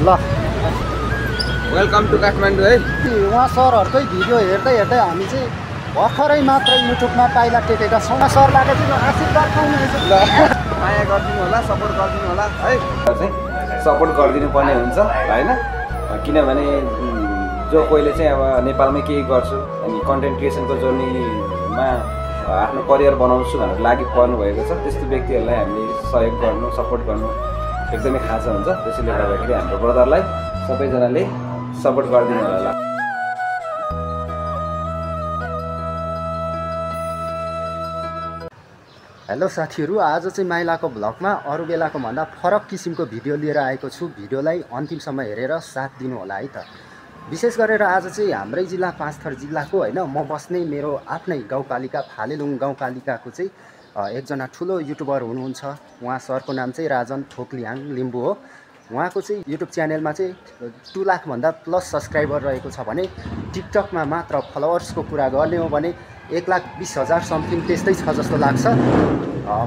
ल welcome to Kathmandu है। उहाँ सरहरुकै भिडियो हेर्दै हेर्दै हामी चाहिँ भर्खरै मात्र युट्युबमा पाइला टेकेका छौँ। सरलाई चाहिँ आशीर्वाद पाउनुहुन्छ। माया गरिदिनु होला, सपोर्ट गरिदिनु होला है। चाहिँ सपोर्ट गरिदिनु पर्ने हुन्छ हैन, किनभने जो कोहीले चाहिँ अब नेपालमै केही गर्छु अनि कन्टेन्ट क्रिएसनको जर्नीमा आफ्नो करियर बनाउँछु भनेर लागि पर्नु भएको छ, त्यस्तो व्यक्तिहरूलाई हामीले सहयोग गर्नु, सपोर्ट गर्नु एकदमै खास हुन्छ। त्यसैले गर्दाखेरि हाम्रो ब्रदरलाई सबैजनाले सपोर्ट गरिदिनु होला। हेलो साथीहरू, आज चाहिँ माइलाको भ्लगमा अरू बेलाको भन्दा फरक किसिमको भिडियो लिएर आएको छु। भिडियोलाई अन्तिमसम्म हेरेर साथ दिनु होला है त। विशेष गरेर आज चाहिँ हाम्रै जिल्ला पाँचथर जिल्लाको होइन, म बस्ने मेरो आफ्नै गाउँपालिका फालेलुङ गाउँपालिकाको चाहिँ एकजना ठुलो युट्युबर हुनुहुन्छ। उहाँ सरको नाम चाहिँ राजन थोक्लिहाङ लिम्बू हो। उहाँको चाहिँ युट्युब च्यानलमा चाहिँ 2 लाखभन्दा प्लस सब्सक्राइबर रहेको छ भने टिकटकमा मात्र फलोवर्सको कुरा गर्ने हो भने 1,20,000 समथिङ त्यस्तै छ जस्तो लाग्छ।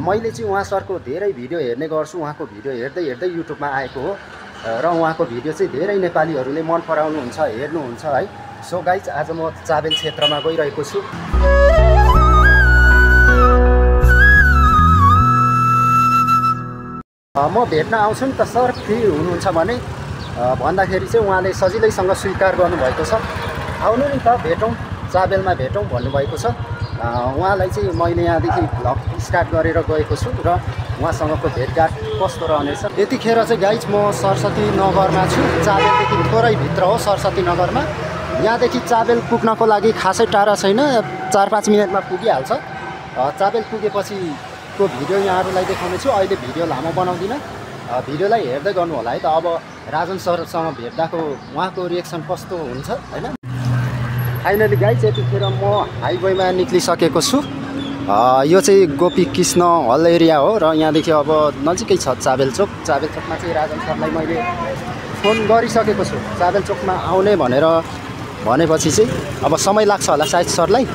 मैले चाहिँ उहाँ सरको धेरै भिडियो हेर्ने गर्छु। उहाँको भिडियो हेर्दै हेर्दै युट्युबमा आएको हो र उहाँको भिडियो चाहिँ धेरै नेपालीहरूले मन पराउनुहुन्छ, हेर्नुहुन्छ है। सो गाइज, आज म चाबेल क्षेत्रमा गइरहेको छु। म भेट्न आउँछु नि त सर, फ्री हुनुहुन्छ भने भन्दाखेरि चाहिँ उहाँले सजिलैसँग स्वीकार गर्नुभएको छ। आउनु नि त भेटौँ, चाबेलमा भेटौँ भन्नुभएको छ। उहाँलाई चाहिँ मैले यहाँदेखि भ्लग स्टार्ट गरेर गएको छु र उहाँसँगको भेटघाट कस्तो रहनेछ। यतिखेर चाहिँ गाइज म सरस्वती नगरमा छु। चाबेलदेखि थोरै भित्र हो सरस्वती नगरमा। यहाँदेखि चाबेल पुग्नको लागि खासै टाढा छैन, 4-5 मिनटमा पुगिहाल्छ। चाबेल पुगेपछिको भिडियो यहाँहरूलाई देखाउने छु। अहिले भिडियो लामो बनाउँदिनँ, भिडियोलाई हेर्दै गर्नु होला है त। अब राजन सरसँग भेट्दाको उहाँको रिएक्सन कस्तो हुन्छ होइन। फाइनली गाइज, यतिखेर म हाइवेमा निक्लिसकेको छु। यो चाहिँ गोपी कृष्ण हल एरिया हो र यहाँदेखि अब नजिकै छ चाबेल चोक। चाबेल चोकमा चाहिँ राजन सरलाई मैले फोन गरिसकेको छु। चाबेल चोकमा आउने भनेर भनेपछि चाहिँ अब समय लाग्छ होला सायद सरलाई।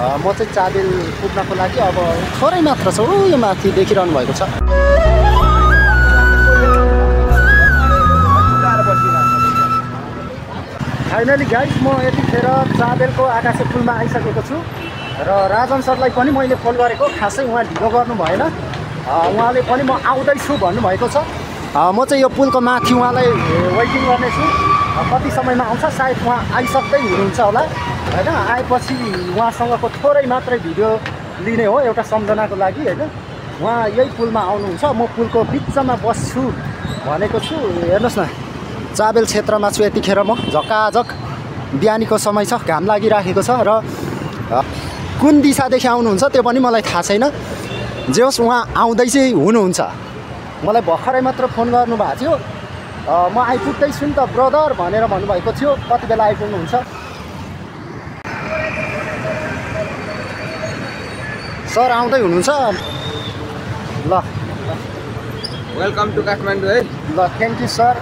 म चाहिँ चाबेल पुग्नको लागि अब थोरै मात्र छ। यो माथि देखिरहनु भएको छ। फाइनली गाइज, म यतिखेर चाबेलको आकाशे पुलमा आइसकेको छु र राजन सरलाई पनि मैले फोन गरेको। खासै उहाँ ढिलो गर्नु भएन, उहाँले पनि म आउँदैछु भन्नुभएको छ। म चाहिँ यो पुलको माथि उहाँलाई वेटिङ गर्नेछु। कति समयमा आउँछ, सायद उहाँ आइसक्दै हुनुहुन्छ होला होइन। आएपछि उहाँसँगको थोरै मात्रै भिडियो लिने हो एउटा सम्झनाको लागि होइन। उहाँ यही पुलमा आउनुहुन्छ, म पुलको बिचमा बस्छु भनेको छु। हेर्नुहोस् न, चाबेल क्षेत्रमा छु यतिखेर म। झकाझक बिहानीको समय छ, घाम लागिराखेको छ र कुन दिशादेखि आउनुहुन्छ त्यो पनि मलाई थाहा छैन। जे होस्, उहाँ आउँदै चाहिँ हुनुहुन्छ। मलाई भर्खरै मात्र फोन गर्नुभएको थियो, म आइपुग्दैछु नि त ब्रदर भनेर भन्नुभएको थियो। कति बेला आइपुग्नुहुन्छ? सर आउँदै हुनुहुन्छ? ल वेलकम टु काठमाडौँ है। ल थ्याङ्क यू सर।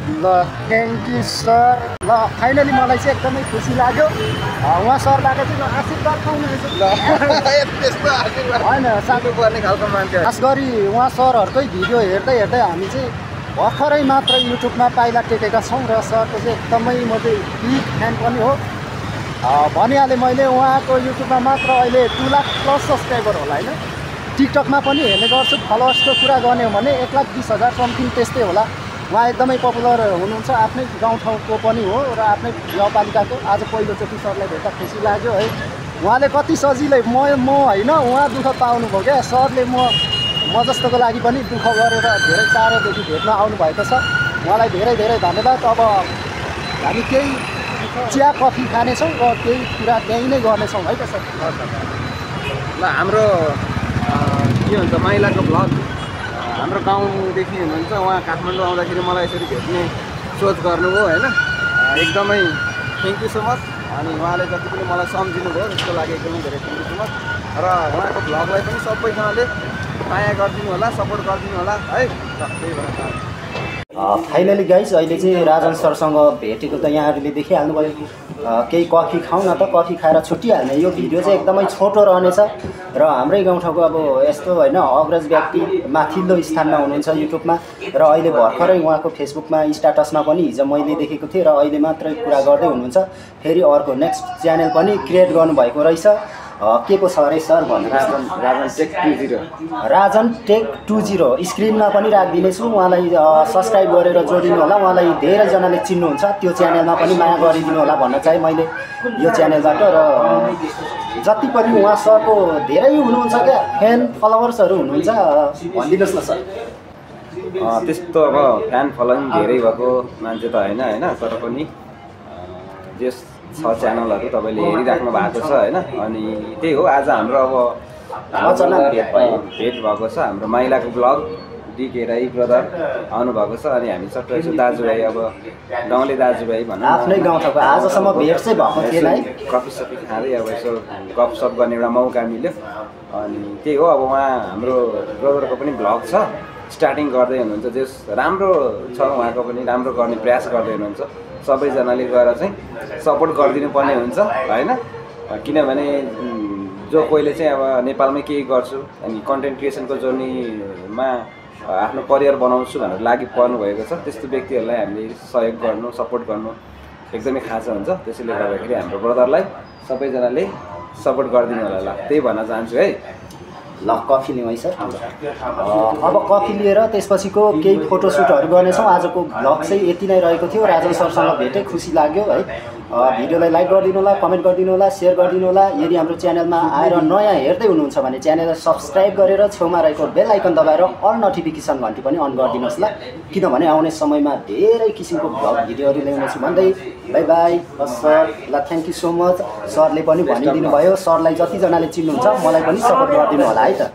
ल थ्याङ्क यू सर। ल फाइनली मलाई चाहिँ एकदमै खुसी लाग्यो। उहाँ सरबाट चाहिँ आशीर्वाद पाउनुहुन्छ। होइन साथी पर्ने खालको मान्छे। खास गरी उहाँ सरहरुकै भिडियो हेर्दै हेर्दै हामी चाहिँ भर्खरै मात्र युट्युबमा पाइला टेकेका छौँ र सरको चाहिँ एकदमै म चाहिँ बिग फ्यान पनि हो। भनिहालेँ मैले, उहाँको युट्युबमा मात्र अहिले 2 लाख प्लस सब्सक्राइबर होला होइन। टिकटकमा पनि हेर्ने गर्छु। फलोवर्सको कुरा गर्ने हो भने 1,20,000 समथिङ त्यस्तै होला। उहाँ एकदमै पपुलर हुनुहुन्छ, आफ्नै गाउँठाउँको पनि हो र आफ्नै गाउँपालिकाको। आज पहिलोचोटि सरलाई भेट्दा खुसी लाग्यो है। उहाँले कति सजिलै म होइन, उहाँ दुःख पाउनुभयो क्या। सरले म जस्तोको लागि पनि दुःख गरेर धेरै टाढोदेखि भेट्न आउनुभएको छ। उहाँलाई धेरै धेरै धन्यवाद। अब हामी केही चिया कफी खानेछौँ र केही कुरा त्यहीँ नै गर्नेछौँ है त सर। ल हाम्रो के भन्छ माइलाको भ्लग हाम्रो गाउँदेखि हुनुहुन्छ। उहाँ काठमाडौँ आउँदाखेरि मलाई यसरी भेट्ने सोच गर्नुभयो होइन। एकदमै थ्याङ्क यू सो मच। अनि उहाँले जति पनि मलाई सम्झिनुभयो त्यसको लागि एकदमै धेरै थ्याङ्क यू सो मच। र उहाँको भ्लगलाई पनि सबैजनाले माया गरिदिनु होला, सपोर्ट गरिदिनु होला है। त्यही भएर फाइनली गाइज, अहिले चाहिँ राजन सरसँग भेटेको त यहाँहरूले देखिहाल्नुभयो। केही कफी खाउँ न त, कफी खाएर छुट्टिहाल्ने। यो भिडियो चाहिँ एकदमै छोटो रहनेछ र हाम्रै गाउँठाउँको अब यस्तो होइन अग्रज व्यक्ति माथिल्लो स्थानमा हुनुहुन्छ युट्युबमा र अहिले भर्खरै उहाँको फेसबुकमा स्ट्याटसमा पनि हिजो मैले देखेको थिएँ र अहिले मात्रै कुरा गर्दै हुनुहुन्छ। फेरि अर्को नेक्स्ट च्यानल पनि क्रिएट गर्नुभएको रहेछ। के को छ अरे सर भनेर राजन टेक 20 स्क्रिनमा पनि राखिदिनेछु। उहाँलाई सब्सक्राइब गरेर जोडिनु होला। उहाँलाई धेरैजनाले चिन्नुहुन्छ, त्यो च्यानलमा पनि माया गरिदिनु होला भन्न चाहे मैले यो च्यानलबाट। र जति पनि उहाँ सरको धेरै हुनुहुन्छ क्या फ्यान फलोवर्सहरू हुनुहुन्छ, भनिदिनुहोस् न सर। त्यस्तो अब फ्यान फलोइङ धेरै भएको मान्छे त होइन तर पनि जे छ च्यानलहरू तपाईँले हेरिराख्नु भएको छ होइन। अनि त्यही हो, आज हाम्रो अब अचानक भेट भएको छ। हाम्रो माइलाको ब्लग डिके राई ब्रदर आउनुभएको छ अनि हामी सबै यसो दाजुभाइ, अब गाउँले दाजुभाइ भनौँ, आफ्नै गाउँठाउँको आजसम्म भेट चाहिँ भएको थिएन है। कफी सफी खाँदै अब यसो गफसप गर्ने एउटा मौका मिल्यो। अनि त्यही हो, अब उहाँ हाम्रो ब्रदरको पनि ब्लग छ, स्टार्टिङ गर्दै हुनुहुन्छ। जस राम्रो छ, उहाँको पनि राम्रो गर्ने प्रयास गर्दै हुनुहुन्छ। सबैजनाले गएर चाहिँ सपोर्ट गरिदिनु पर्ने हुन्छ होइन। किनभने जो कोहीले चाहिँ अब नेपालमै केही गर्छु अनि कन्टेन्ट क्रिएसनको जर्नीमा आफ्नो करियर बनाउँछु भनेर लागि पर्नु भएको छ, त्यस्तो व्यक्तिहरूलाई हामीले सहयोग गर्नु, सपोर्ट गर्नु एकदमै खाँचो हुन्छ। त्यसैले गर्दाखेरि हाम्रो ब्रदरलाई सबैजनाले सपोर्ट गरिदिनु होला। ल त्यही भन्न चाहन्छु है। ल कफी लिउँ है सर। अब कफी लिएर त्यसपछिको केही फोटोसुटहरू गर्नेछौँ। आजको भ्लग चाहिँ यति नै रहेको थियो। राजन सरसँग भेटै खुसी लाग्यो है। भिडियोलाई लाइक गरिदिनु होला, कमेन्ट गरिदिनु होला, सेयर गरिदिनु होला। यदि हाम्रो च्यानलमा आएर नयाँ हेर्दै हुनुहुन्छ भने च्यानललाई सब्सक्राइब गरेर छेउमा रहेको बेल आइकन दबाएर अल नोटिफिकेसन घन्टी पनि अन गरिदिनुहोस् ल। किनभने आउने समयमा धेरै किसिमको भ्लग भिडियोहरू ल्याउनेछु भन्दै बाई बाई सर। ल थ्याङ्क यू सो मच। सरले पनि भनिदिनु भयो, सरलाई जतिजनाले चिन्नुहुन्छ मलाई पनि सपोर्ट गरिदिनु होला है त।